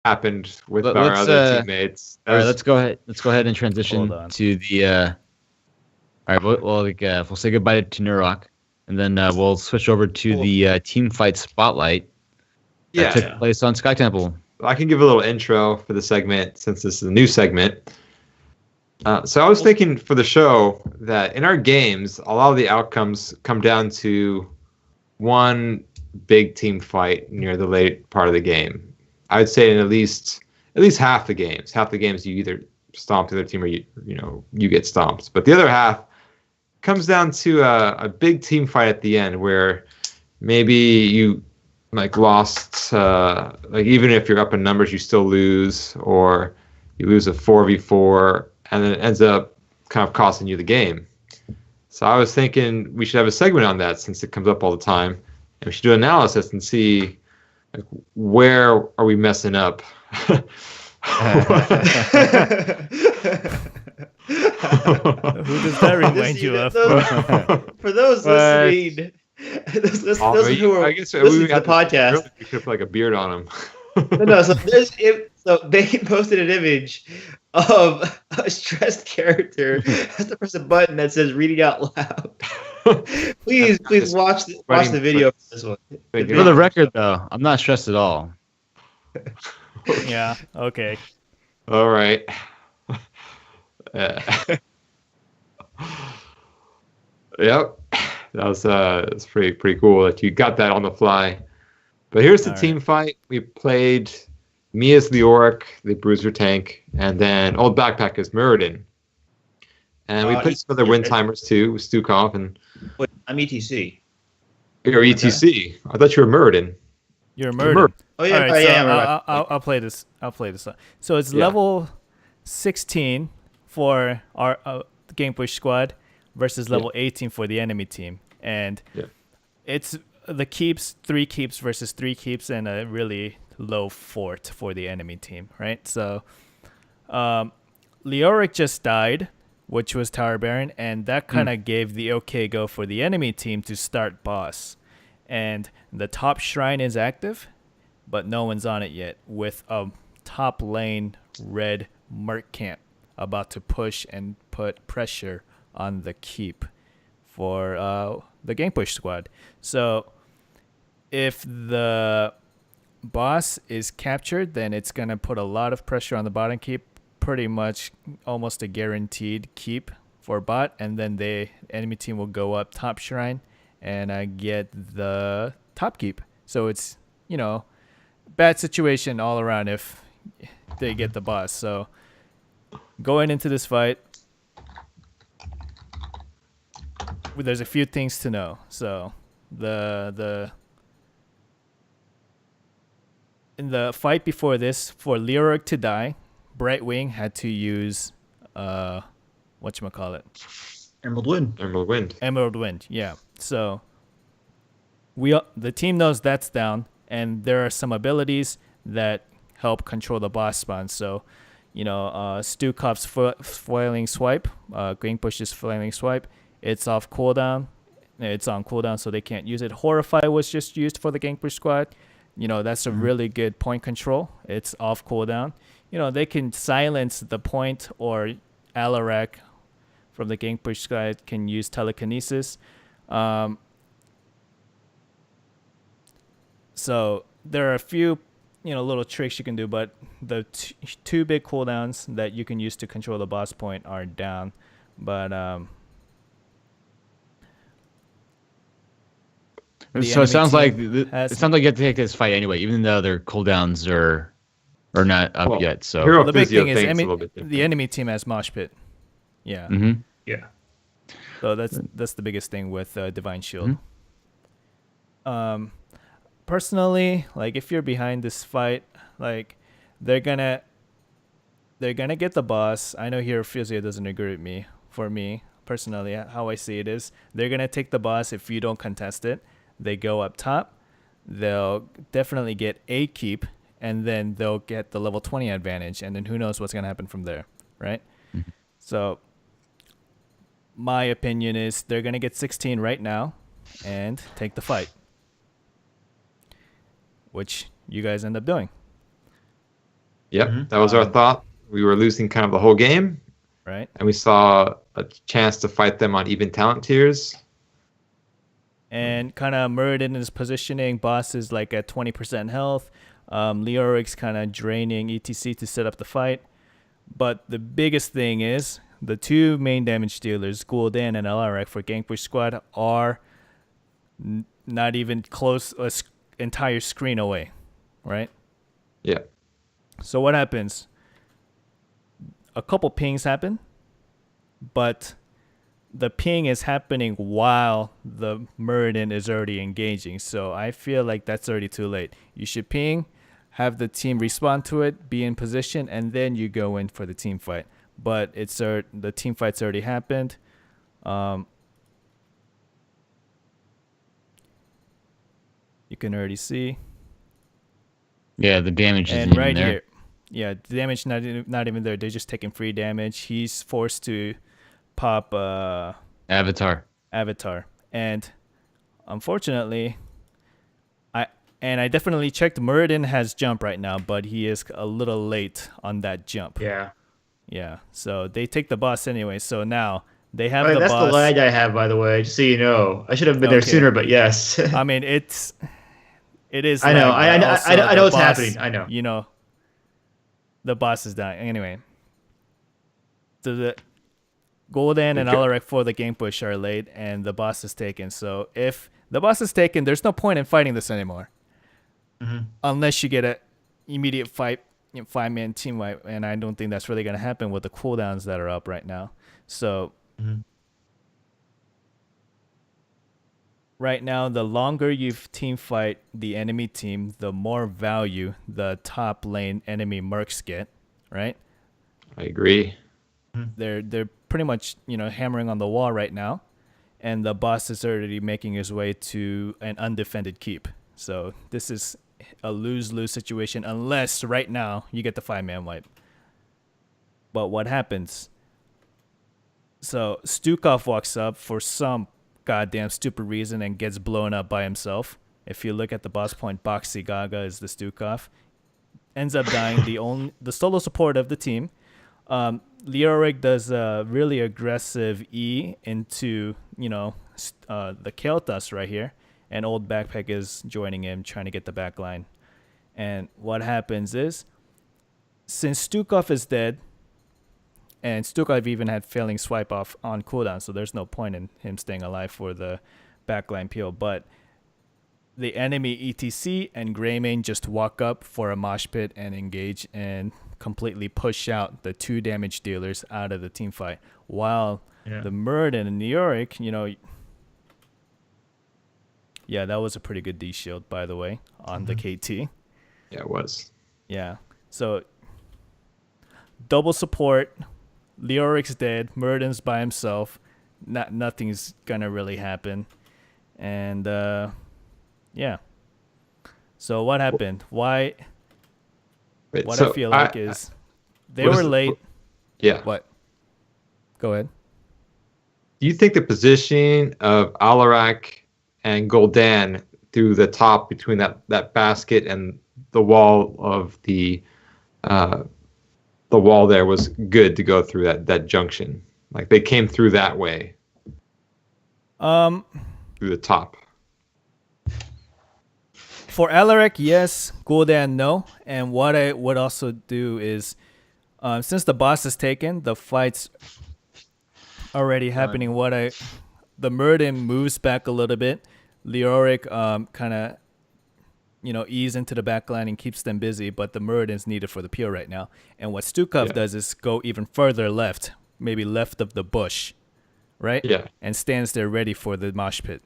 happened with our Let's other teammates. all right, let's go ahead. Let's go ahead and transition Hold on. to the. All right, we'll say goodbye to Nurok, and then we'll switch over to the team fight spotlight that took place on Sky Temple. I can give a little intro for the segment since this is a new segment. So I was thinking for the show that in our games, a lot of the outcomes come down to one big team fight near the late part of the game. I would say in at least half the games. Half the games you either stomp the other team or you get stomped. But the other half comes down to a big team fight at the end where maybe you lost even if you're up in numbers you still lose, or you lose a 4v4 and then it ends up kind of costing you the game. So I was thinking we should have a segment on that since it comes up all the time, and we should do analysis and see where are we messing up. Who does that remind you of? For those listening, those who are listening to the podcast, we could put a beard on him. No, so they posted an image of a stressed character has to press a button that says "reading out loud." please watch the video for this one. For the record, though, I'm not stressed at all. Yeah. Okay. All right. Yep. That was pretty cool that you got that on the fly. But here's the team fight. We played me as the Orc, the Bruiser Tank, and then Old Backpack as Muradin. And we played some other WinTimers too, with Stukov and. Wait, I'm ETC. You're ETC. I thought you were Muradin. You're Muradin. Oh yeah, right, I am. I'll play this. So it's level 16 for our GankBush Squad versus level 18 for the enemy team, and it's the keeps, 3 keeps versus 3 keeps, and a really low fort for the enemy team, right? So Leoric just died, which was Tower Baron, and that kind of gave the okay go for the enemy team to start boss. And the top shrine is active, but no one's on it yet, with a top lane red merc camp about to push and put pressure on the keep for the GankBush Squad. So if the boss is captured, then it's going to put a lot of pressure on the bottom keep, pretty much almost a guaranteed keep for bot, and then the enemy team will go up top shrine and get the top keep. So it's, bad situation all around if they get the boss. So going into this fight, there's a few things to know. So in the fight before this, for Leoric to die, Brightwing had to use whatchamacallit? Emerald Wind, yeah. So the team knows that's down, and there are some abilities that help control the boss spawn. So, Stukov's flailing swipe, GankBush's flailing swipe, it's off cooldown. It's on cooldown, so they can't use it. Horrify was just used for the GankBush Squad. That's a really good point control. It's off cooldown. They can silence the point, or Alarak from the GankBush Squad can use telekinesis. So there are a few, little tricks you can do, but the two big cooldowns that you can use to control the boss point are down. But so it sounds like you have to take this fight anyway, even though their cooldowns are not up yet. So the big thing is the enemy team has Mosh Pit. Yeah. Mm-hmm. Yeah. So that's the biggest thing with Divine Shield. Mm-hmm. Personally, if you're behind this fight, they're gonna get the boss. I know here Fuzio doesn't agree with me. For me personally, how I see it is they're gonna take the boss if you don't contest it. They go up top. They'll definitely get a keep, and then they'll get the level 20 advantage, and then who knows what's gonna happen from there, right? Mm-hmm. So my opinion is they're gonna get 16 right now and take the fight, which you guys end up doing. Yep, that was our thought. We were losing kind of the whole game. Right. And we saw a chance to fight them on even talent tiers. And kind of Muradin is positioning. Boss is like at 20% health. Leoric's kind of draining ETC to set up the fight. But the biggest thing is the two main damage dealers, Gul'dan and Alarak for GankBush Squad, are not even close an entire screen away, right? Yeah. So what happens? A couple pings happen, but the ping is happening while the Muradin is already engaging. So I feel like that's already too late. You should ping, have the team respond to it, be in position, and then you go in for the team fight. But the team fight's already happened. You can already see. Yeah, the damage is and right there. Here. Yeah, the damage not even there. They're just taking free damage. He's forced to pop Avatar. And unfortunately, I definitely checked. Muradin has jump right now, but he is a little late on that jump. Yeah. So they take the boss anyway. So now they have the that's boss. the lag I have, by the way, just so you know. I should have been there sooner, but yes. I mean, it is. I know. Lag, I know what's happening. I know. You know, the boss is dying. Anyway, the Gul'dan and Alarak for the GankBush are late, and the boss is taken. So if the boss is taken, there's no point in fighting this anymore. Unless you get an immediate five-man team wipe, and I don't think that's really going to happen with the cooldowns that are up right now. So right now, the longer you team fight the enemy team, the more value the top lane enemy mercs get, right? I agree. They're pretty much hammering on the wall right now, and the boss is already making his way to an undefended keep. So this is a lose-lose situation unless right now you get the 5-man wipe. But what happens? So Stukov walks up for some goddamn stupid reason and gets blown up by himself. If you look at the boss point, Boxy Gaga is the Stukov. Ends up dying, the solo support of the team. Leoric does a really aggressive E into the Kel'Thas right here. And Old Backpack is joining him, trying to get the back line. And what happens is, since Stukov is dead, and Stukov even had failing swipe off on cooldown, so there's no point in him staying alive for the backline peel. But the enemy ETC and Greymane just walk up for a mosh pit and engage and completely push out the 2 damage dealers out of the team fight. While the Muradin and Leoric, yeah, that was a pretty good D shield, by the way, on the KT. Yeah, it was. Yeah. So, double support. Leoric's dead. Muradin's by himself. Nothing's going to really happen. And, yeah. So, what happened? Why? Wait, what so I feel like is they were late. Yeah. What? Go ahead. Do you think the positioning of Alarak and Gul'dan through the top between that basket and the wall of the wall there was good to go through that junction? Like they came through that way. Through the top. For Alarak, yes. Gul'dan, no. And what I would also do is, since the boss is taken, the fight's already happening. The Muradin moves back a little bit. Leoric kind of, ease into the backline and keeps them busy, but the Muradin's needed for the peel right now. And what Stukov does is go even further left, maybe left of the bush, right? Yeah. And stands there ready for the mosh pit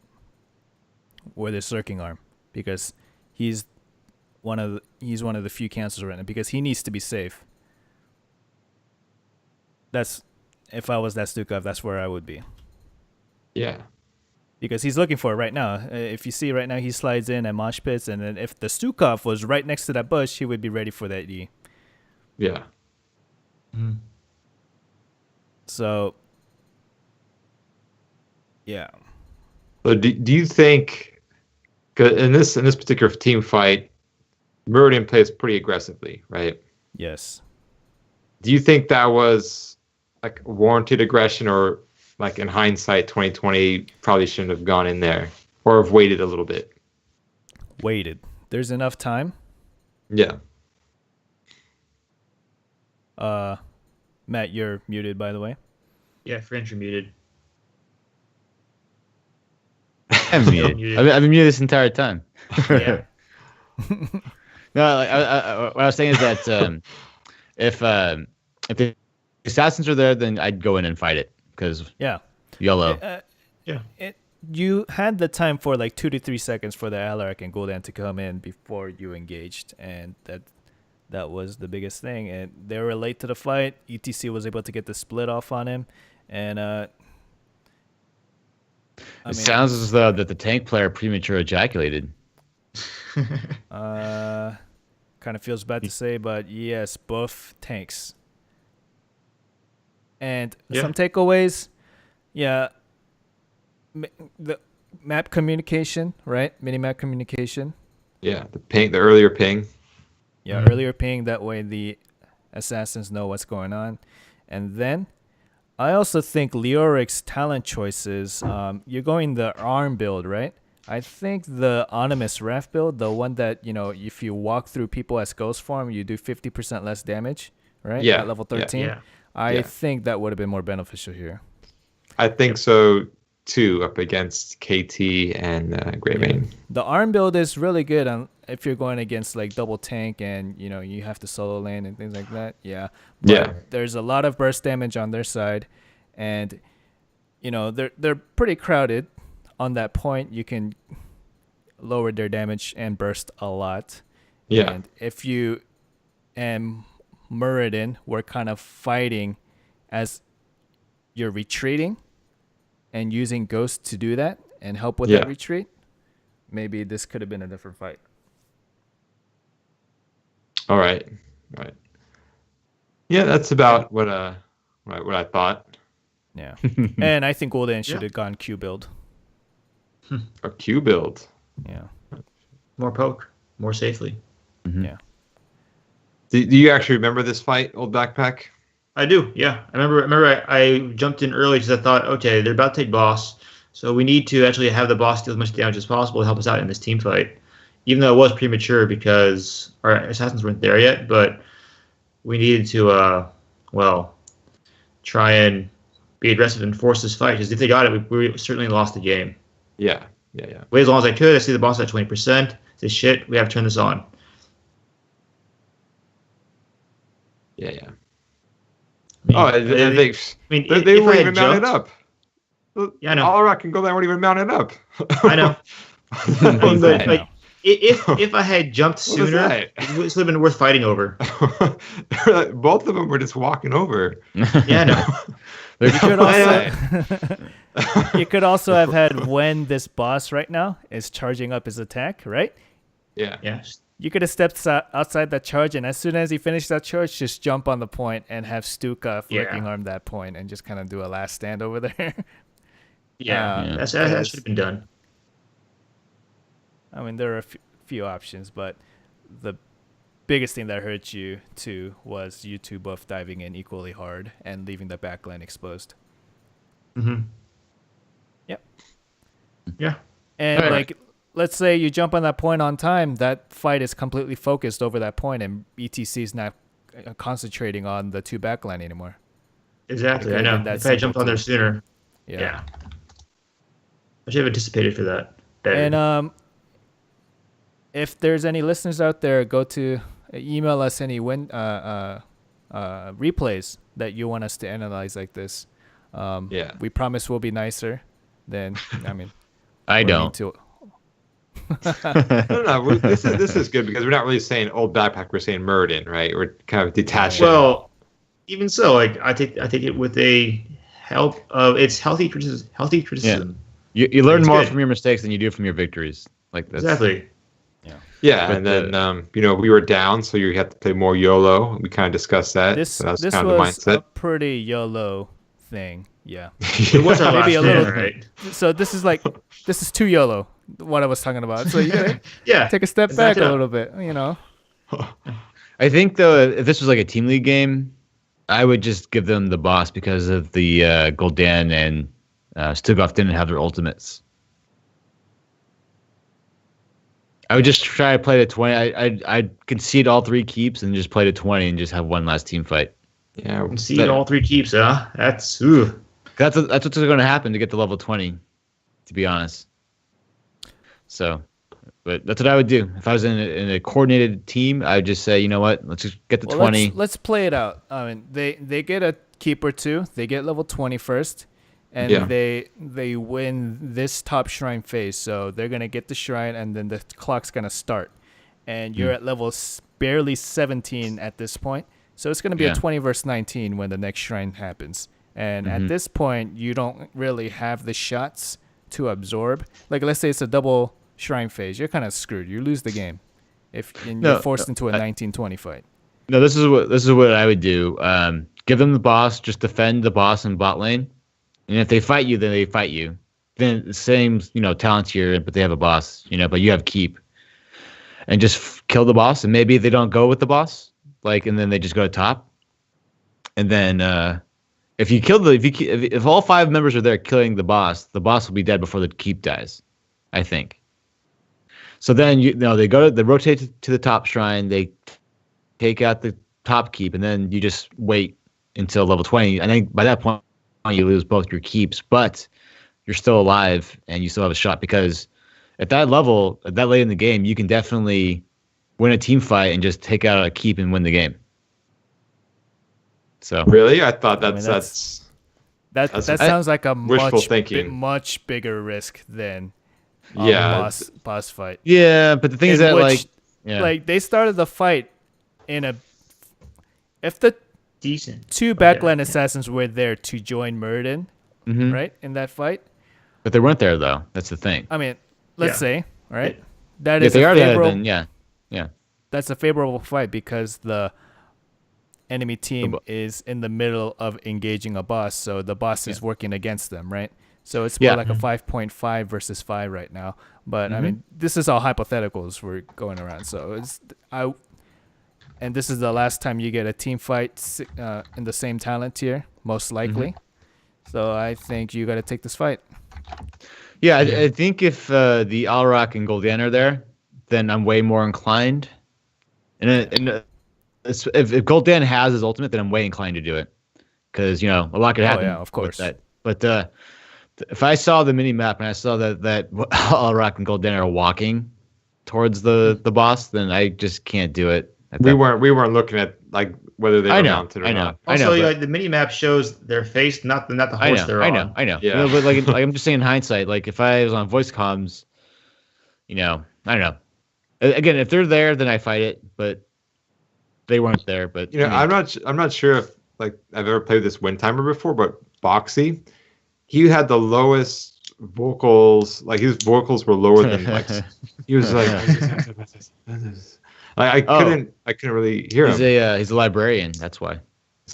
or the circling arm, because he's one of the few cancels right now, because he needs to be safe. If I was that Stukov, that's where I would be. Yeah. Because he's looking for it right now. If you see right now, he slides in and mosh pits, and then if the Stukov was right next to that bush, he would be ready for that E. Yeah. So, yeah. So do you think, cause in this particular team fight, Muradin plays pretty aggressively, right? Yes. Do you think that was like warranted aggression, or like in hindsight, 2020 probably shouldn't have gone in there, or have waited a little bit? Waited. There's enough time. Yeah. Matt, you're muted, by the way. Yeah, French, you're muted. I'm muted. I've been muted this entire time. Yeah. No, like, what I was saying is that if the assassins are there, then I'd go in and fight it because YOLO. You had the time for like 2 to 3 seconds for the Alarak and Gul'dan to come in before you engaged, and that was the biggest thing. And they were late to the fight. ETC was able to get the split off on him, and it sounds as though that the tank player premature ejaculated. Kind of feels bad to say, but yes, both tanks. And some takeaways, the map communication, right? Mini-map communication. Yeah, the earlier ping. Yeah, earlier ping. That way the assassins know what's going on. And then I also think Leoric's talent choices, you're going the ARM build, right? I think the Animus Ref build, the one that, if you walk through people as ghost form, you do 50% less damage, right? Yeah. At level 13. Yeah. I think that would have been more beneficial here. I think so too, up against KT and Great Bane. The ARM build is really good if you're going against like double tank and you have to solo lane and things like that. Yeah. But there's a lot of burst damage on their side, and they're pretty crowded. On that point, you can lower their damage and burst a lot. Yeah. And if you and Muradin were kind of fighting as you're retreating and using Ghost to do that and help with that retreat, maybe this could have been a different fight. All right. Yeah, that's about what I thought. Yeah. And I think Gul'dan should have gone Q build. A Q build. Yeah. More poke, more safely. Mm-hmm. Yeah. Do you actually remember this fight, Old Backpack? I do, yeah. I remember I jumped in early because I thought, okay, they're about to take boss, so we need to actually have the boss deal as much damage as possible to help us out in this team fight. Even though it was premature because our assassins weren't there yet, but we needed to, try and be aggressive and force this fight, because if they got it, we certainly lost the game. Yeah. Wait as long as I could. I see the boss at 20%. Say, shit, we have to turn this on. Yeah. They they weren't even mounted up. Yeah, I know. Alarak and Gul'dan weren't even mounted up. I know. If I had jumped sooner, it would have been worth fighting over. Both of them were just walking over. Yeah, I know. You could also have had when this boss right now is charging up his attack, right? Yeah. You could have stepped outside that charge, and as soon as he finished that charge, just jump on the point and have Stuka flicking arm that point and just kind of do a last stand over there. That should have been done. I mean, there are a few options, but the biggest thing that hurt you too was you two both diving in equally hard and leaving the backline exposed. Mm-hmm. Yep. Yeah. And let's say you jump on that point on time, that fight is completely focused over that point, and ETC is not concentrating on the two backline anymore. Exactly. I know. If I had jumped on there sooner. Yeah. I should have anticipated for that better. And if there's any listeners out there, go to email us any replays that you want us to analyze like this. We promise we'll be nicer than, I don't. No. This is good because we're not really saying Old Backpack. We're saying Muradin, right? We're kind of detaching. Well, even so, I take it with a help of it's healthy criticism. Yeah. You learn more from your mistakes than you do from your victories. Like that's, exactly. Yeah, and then we were down, so you had to play more YOLO. We kind of discussed that. This kind was of the mindset. A pretty YOLO thing. Yeah. It was our maybe last a little, stand, right? So this is too YOLO. What I was talking about. So you gotta take a step back a little bit. I think though, if this was like a team league game, I would just give them the boss because of the Gul'dan and Stukov didn't have their ultimates. I would just try to play to 20. I'd concede all 3 keeps and just play to 20 and just have one last team fight. Yeah, concede all 3 keeps, huh? That's That's what's going to happen to get to level 20, to be honest. So, but that's what I would do. If I was in a coordinated team, I would just say, you know what, let's just get to 20. Let's play it out. I mean, they get a keep or 2. They get level 20 first. And they win this top shrine phase, so they're gonna get the shrine, and then the clock's gonna start, and you're at level barely 17 at this point. So it's gonna be a 20 versus 19 when the next shrine happens. And at this point, you don't really have the shots to absorb. Like let's say it's a double shrine phase, you're kind of screwed. You lose the game if you're forced into a 19-20 fight. No, this is what I would do. Give them the boss, just defend the boss in bot lane. And if they fight you, then they fight you. Then the same, talents here, but they have a boss, but you have keep. And just kill the boss, and maybe they don't go with the boss, and then they just go to top. And then if all 5 members are there killing the boss will be dead before the keep dies, I think. So then they rotate to the top shrine, they take out the top keep, and then you just wait until level 20. I think by that point, you lose both your keeps, but you're still alive and you still have a shot, because at that level, at that late in the game, you can definitely win a team fight and just take out a keep and win the game. So really, I thought that sounds like a much bigger risk than boss fight. Yeah, but the thing is that they started the fight if the decent 2 backline assassins were there to join Muradin, right, in that fight. But they weren't there, though. That's the thing. I mean, let's say, right? That is yeah. That's a favorable fight because the enemy team is in the middle of engaging a boss, so the boss is working against them, right? So it's more like a 5.5 versus 5 right now. But I mean, this is all hypotheticals we're going around. So and this is the last time you get a team fight in the same talent tier, most likely. So I think you got to take this fight. Yeah, I think if the Alrock and Gul'dan are there, then I'm way more inclined. And if Gul'dan has his ultimate, then I'm way inclined to do it. Because, a lot could happen. Oh, yeah, of course. With that. But if I saw the mini-map and I saw that Alrock and Gul'dan are walking towards the boss, then I just can't do it. We weren't looking at whether they were mounted or not. Also, the mini map shows their face, not the horse they're on. I know. Yeah. But I'm just saying in hindsight, if I was on voice comms, I don't know. Again, if they're there, then I fight it. But they weren't there. But I'm not sure if I've ever played this WinTimer before, but Boxy, he had the lowest vocals. His vocals were lower than he was like. I couldn't really hear him. He's a librarian. That's why.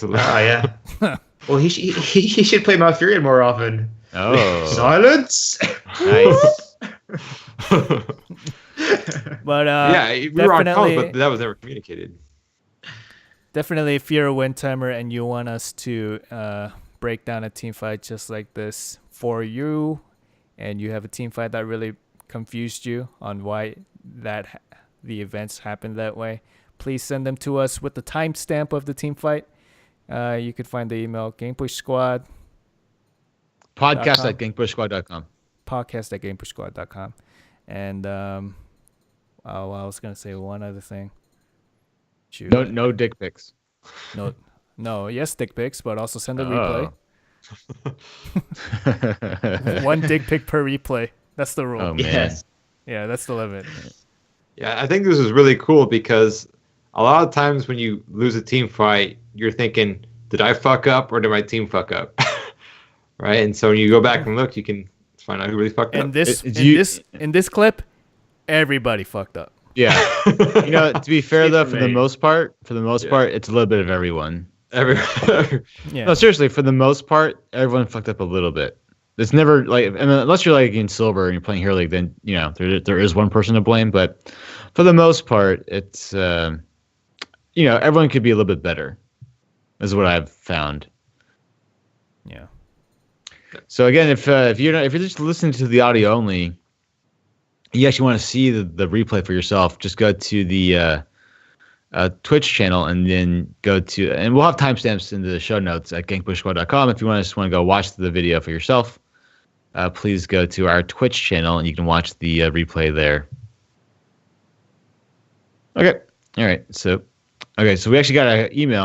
Yeah. Well, he should play Malfurion more often. Oh, silence. Nice. But we were on call, but that was never communicated. Definitely, if you're a WinTimer and you want us to break down a team fight just like this for you, and you have a team fight that really confused you on why the events happened that way, please send them to us with the timestamp of the team fight. You could find the email GankBush Squad. Podcast at GankBushSquad.com. Podcast at GankBushSquad.com. And I was going to say one other thing. Shoot. No dick pics. No, yes, dick pics, but also send a replay. One dick pic per replay. That's the rule. Oh, man. Yes. Yeah, that's the limit. Yeah, I think this is really cool because a lot of times when you lose a team fight, you're thinking, did I fuck up or did my team fuck up? Right? And so when you go back and look, you can find out who really fucked up. In this clip, everybody fucked up. Yeah. To be fair though, for the most part, it's a little bit of everyone. Everyone. Yeah. No, seriously, for the most part, everyone fucked up a little bit. It's never unless you're in silver and you're playing Hero League, then there is one person to blame. But for the most part, it's everyone could be a little bit better, is what I've found. Yeah. So again, if you're just listening to the audio only, you actually want to see the replay for yourself, just go to the Twitch channel and then and we'll have timestamps in the show notes at gankbushsquad.com. If you just want to go watch the video for yourself, please go to our Twitch channel and you can watch the replay there. Okay. All right. So we actually got an email